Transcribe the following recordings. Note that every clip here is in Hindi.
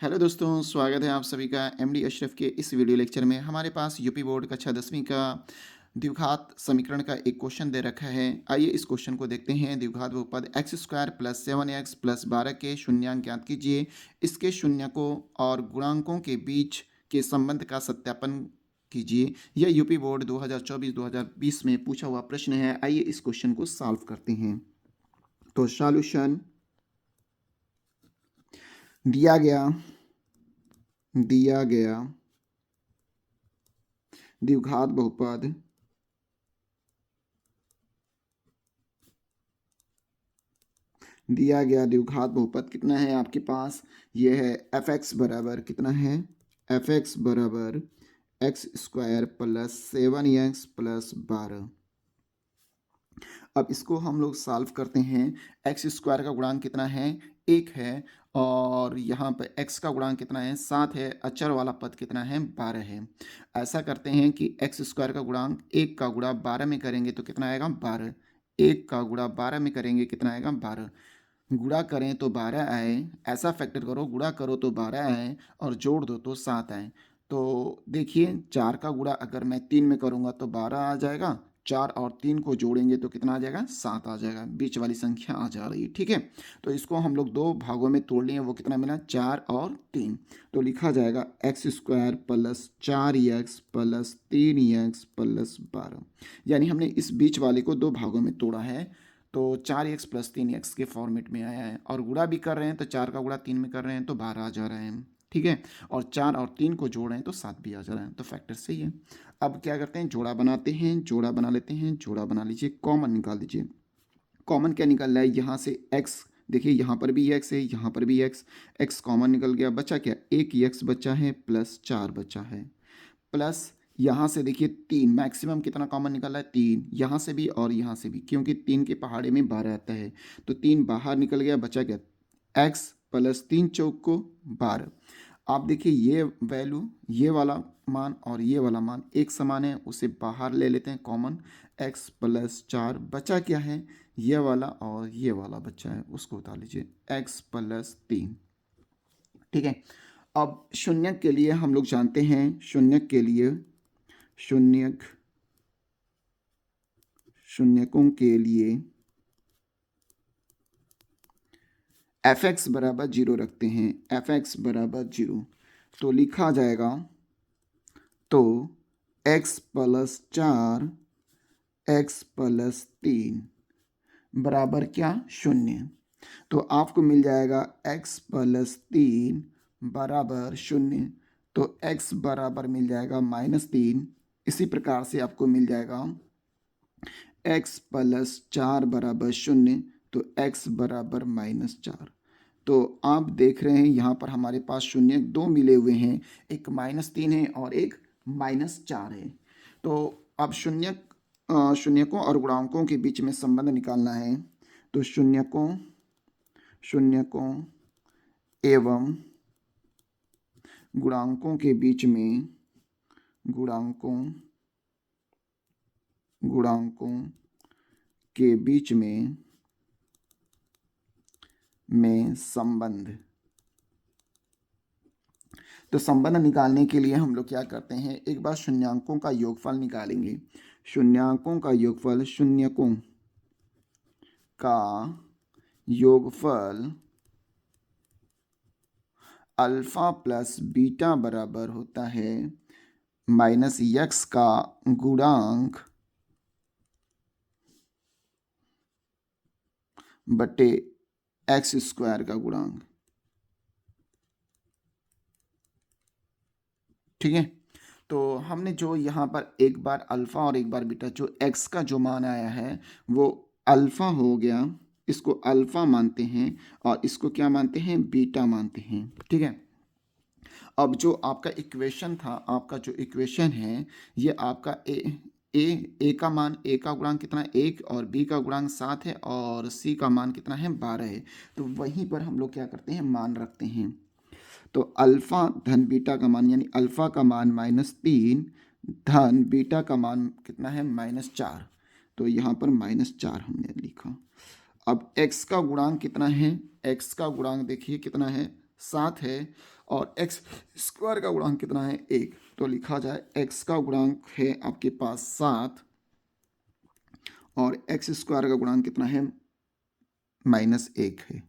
हेलो दोस्तों, स्वागत है आप सभी का एमडी अशरफ के इस वीडियो लेक्चर में। हमारे पास यूपी बोर्ड कक्षा 10वीं का द्विघात समीकरण का एक क्वेश्चन दे रखा है। आइए इस क्वेश्चन को देखते हैं। द्विघात बहुपद x square plus 7x plus 12 के शून्यांक ज्ञात कीजिए। इसके शून्यकों और गुणांकों के बीच के संबंध का सत्यापन कीजिए। यह यूपी बोर्ड 2024-2020 में पूछा हुआ प्रश्न है। आइए इस क्वेश्चन को सॉल्व करते हैं। तो सॉल्यूशन दिया गया द्विघात बहुपद कितना है आपके पास? ये है एफ एक्स बराबर कितना है? एफ एक्स बराबर x square plus 7x plus 12। अब इसको हम लोग सॉल्व करते हैं। एक्स स्क्वायर का गुणांक कितना है? 1 है। और यहाँ पर एक्स का गुणांक कितना है? 7 है। अचर वाला पद कितना है? 12 है। ऐसा करते हैं कि एक्स स्क्वायर का गुणांक 1 का गुणा 12 में करेंगे तो कितना आएगा? 12। 1 का गुणा 12 में करेंगे कितना आएगा? 12। गुणा करें तो 12 आए। ऐसा फैक्टर करो, गुणा करो तो 12 आए और जोड़ दो तो 7 आए। तो देखिए 4 का गुणा अगर मैं 3 में करूँगा तो 12 आ जाएगा। 4 और 3 को जोड़ेंगे तो कितना आ जाएगा? 7 आ जाएगा। बीच वाली संख्या आ जा रही है, ठीक है। तो इसको हम लोग दो भागों में तोड़ लिए, वो कितना मिला? 4 और 3। तो लिखा जाएगा x square plus 4x plus 3x plus 12। यानी हमने इस बीच वाले को दो भागों में तोड़ा है तो 4x प्लस 3x के फॉर्मेट में आया है। और गुणा भी कर रहे हैं तो 4 का गुणा 3 में कर रहे हैं तो 12 आ जा रहा है, ठीक है। और 4 और 3 को जोड़ रहे हैं तो 7 भी आ जा रहा है। तो फैक्टर सही है। अब क्या करते हैं? जोड़ा बनाते हैं। जोड़ा बना लेते हैं। जोड़ा बना लीजिए, कॉमन निकाल दीजिए। कॉमन क्या निकल रहा है? यहाँ से x, देखिए यहाँ पर भी x है, यहाँ पर भी x कॉमन निकल गया। बचा क्या? एक x बचा है प्लस 4 बचा है। प्लस यहाँ से देखिए 3, मैक्सिमम कितना कॉमन निकल रहा है? 3 यहाँ से भी और यहाँ से भी, क्योंकि 3 के पहाड़े में 12 आता है। तो 3 बाहर निकल गया, बचा क्या? x प्लस 3 चौक को 12। आप देखिए ये वैल्यू, ये वाला मान और ये वाला मान एक समान है, उसे बाहर ले लेते हैं कॉमन। x प्लस 4 बचा क्या है? ये वाला और ये वाला बचा है, उसको उतार लीजिए। x प्लस 3, ठीक है। अब शून्यक के लिए हम लोग जानते हैं, शून्यक के लिए शून्यकों के लिए एफ एक्स बराबर 0 रखते हैं। एफ एक्स बराबर 0 तो लिखा जाएगा, तो x प्लस 4 x प्लस 3 बराबर क्या? 0। तो आपको मिल जाएगा x प्लस 3 बराबर 0। तो x बराबर मिल जाएगा -3। इसी प्रकार से आपको मिल जाएगा x प्लस 4 बराबर 0। तो x बराबर -4। तो आप देख रहे हैं यहाँ पर हमारे पास शून्य दो मिले हुए हैं, एक -3 है और एक -4 है। तो अब शून्यकों और गुणांकों के बीच में संबंध निकालना है। तो शून्यकों एवं गुणांकों के बीच में गुणांकों के बीच में संबंध। तो संबंध निकालने के लिए हम लोग क्या करते हैं? एक बार शून्यांकों का योगफल निकालेंगे। शून्यांकों का योगफल, शून्यकों का योगफल अल्फा प्लस बीटा बराबर होता है -x का गुणांक बटे एक्स स्क्वायर का गुणांक, ठीक है। तो हमने जो यहाँ पर एक बार अल्फा और एक बार बीटा, जो x का जो मान आया है वो अल्फा हो गया, इसको अल्फा मानते हैं और इसको क्या मानते हैं? बीटा मानते हैं, ठीक है। अब जो आपका इक्वेशन था, आपका जो इक्वेशन है, ये आपका ए का मान, ए का गुणांक कितना है? 1 और बी का गुणांक 7 है और सी का मान कितना है? 12 है। तो वहीं पर हम लोग क्या करते हैं? मान रखते हैं। तो अल्फा धन बीटा का मान, यानी अल्फा का मान -3 धन बीटा का मान कितना है? -4। तो यहाँ पर -4 हमने लिखा। अब x का गुणांक कितना है? x का गुणांक देखिए कितना है? 7 है और एक्स स्क्वायर का गुणांक कितना है 1, तो लिखा जाए एक्स का गुणांक है आपके पास 7 और एक्स स्क्वायर का गुणांक कितना है -1 है,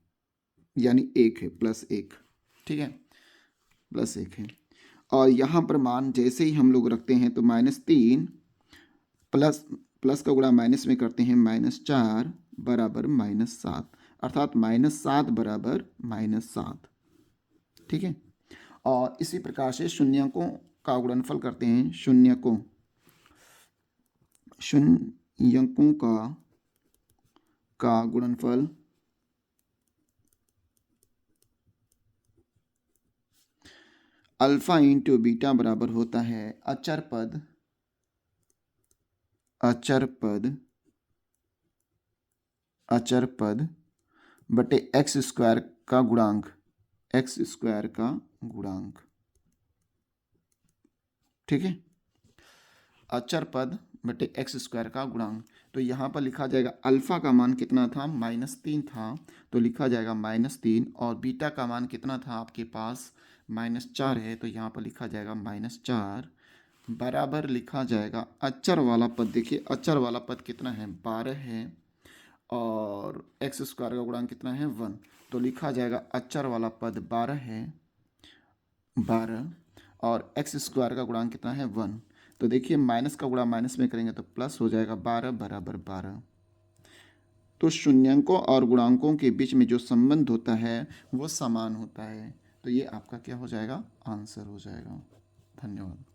यानी 1 है, +1, ठीक है, +1 है। और यहाँ पर मान जैसे ही हम लोग रखते हैं तो -3 प्लस प्लस का गुणा माइनस में करते हैं -4 बराबर -7, अर्थात -7 बराबर -7, ठीक है। और इसी प्रकार से शून्यकों का गुणनफल करते हैं, शून्यकों का गुणनफल अल्फा इंटू बीटा बराबर होता है अचर पद बटे एक्स स्क्वायर का गुणांक, ठीक है, अचर पद बटे एक्स स्क्वायर का गुणांक। तो यहाँ पर लिखा जाएगा अल्फा का मान कितना था -3 था, तो लिखा जाएगा -3, और बीटा का मान कितना था आपके पास -4 है, तो यहाँ पर लिखा जाएगा -4 बराबर लिखा जाएगा अचर वाला पद। देखिए अचर वाला पद कितना है 12 है और एक्स स्क्वायर का गुणांक कितना है 1, तो लिखा जाएगा अचर वाला पद 12 है 12 और एक्स स्क्वायर का गुणांक कितना है 1, तो देखिए माइनस का गुणा माइनस में करेंगे तो प्लस हो जाएगा 12 बराबर 12। तो शून्यंकों और गुणांकों के बीच में जो संबंध होता है वो समान होता है, तो ये आपका क्या हो जाएगा आंसर हो जाएगा। धन्यवाद।